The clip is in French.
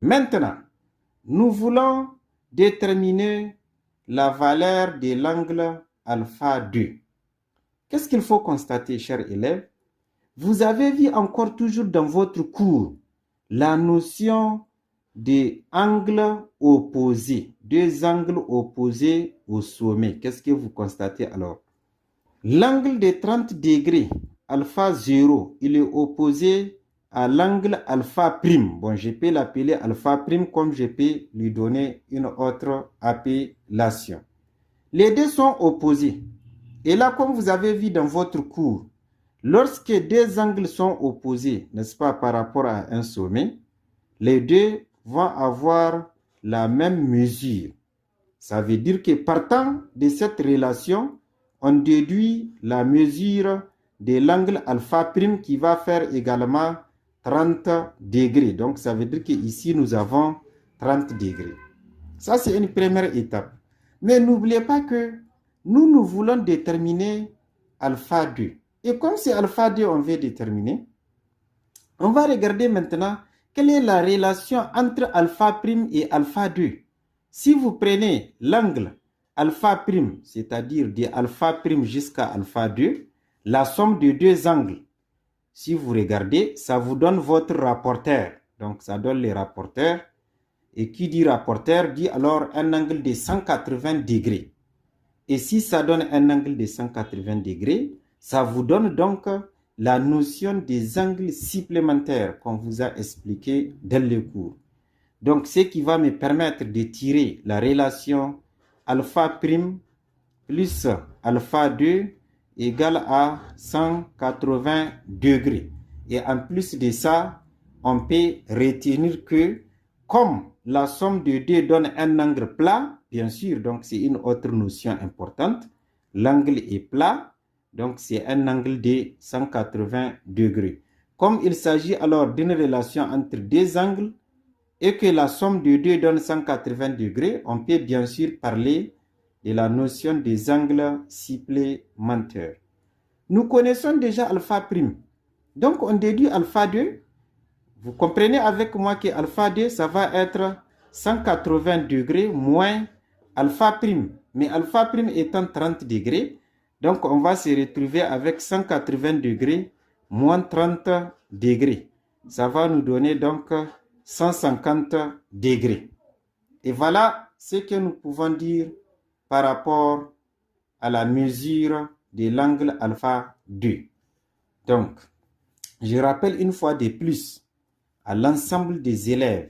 Maintenant, nous voulons déterminer la valeur de l'angle alpha 2. Qu'est-ce qu'il faut constater, chers élèves? Vous avez vu encore toujours dans votre cours la notion d'angle opposé, deux angles opposés au sommet. Qu'est-ce que vous constatez alors? L'angle de 30 degrés, alpha 0, il est opposé à l'angle alpha prime. Bon, je peux l'appeler alpha prime comme je peux lui donner une autre appellation. Les deux sont opposés. Et là, comme vous avez vu dans votre cours, lorsque deux angles sont opposés, n'est-ce pas, par rapport à un sommet, les deux vont avoir la même mesure. Ça veut dire que partant de cette relation, on déduit la mesure de l'angle alpha prime qui va faire également 30 degrés. Donc, ça veut dire qu'ici, nous avons 30 degrés. Ça, c'est une première étape. Mais n'oubliez pas que nous voulons déterminer alpha 2. Et comme c'est alpha 2, on veut déterminer, on va regarder maintenant quelle est la relation entre alpha prime et alpha 2. Si vous prenez l'angle alpha prime, c'est-à-dire de alpha prime jusqu'à alpha 2, la somme de deux angles, si vous regardez, ça vous donne votre rapporteur. Donc, ça donne les rapporteurs. Et qui dit rapporteur dit alors un angle de 180 degrés. Et si ça donne un angle de 180 degrés, ça vous donne donc la notion des angles supplémentaires qu'on vous a expliqué dans le cours. Donc, ce qui va me permettre de tirer la relation alpha prime plus alpha 2 égale à 180 degrés. Et en plus de ça, on peut retenir que comme la somme de deux donne un angle plat, bien sûr, donc c'est une autre notion importante, l'angle est plat, donc c'est un angle de 180 degrés. Comme il s'agit alors d'une relation entre deux angles et que la somme de deux donne 180 degrés, on peut bien sûr parler de la notion des angles supplémentaires. Nous connaissons déjà alpha prime. Donc on déduit alpha 2. Vous comprenez avec moi que alpha 2, ça va être 180 degrés moins alpha prime. Mais alpha prime étant 30 degrés, donc on va se retrouver avec 180 degrés moins 30 degrés. Ça va nous donner donc 150 degrés. Et voilà ce que nous pouvons dire par rapport à la mesure de l'angle alpha 2. Donc, je rappelle une fois de plus à l'ensemble des élèves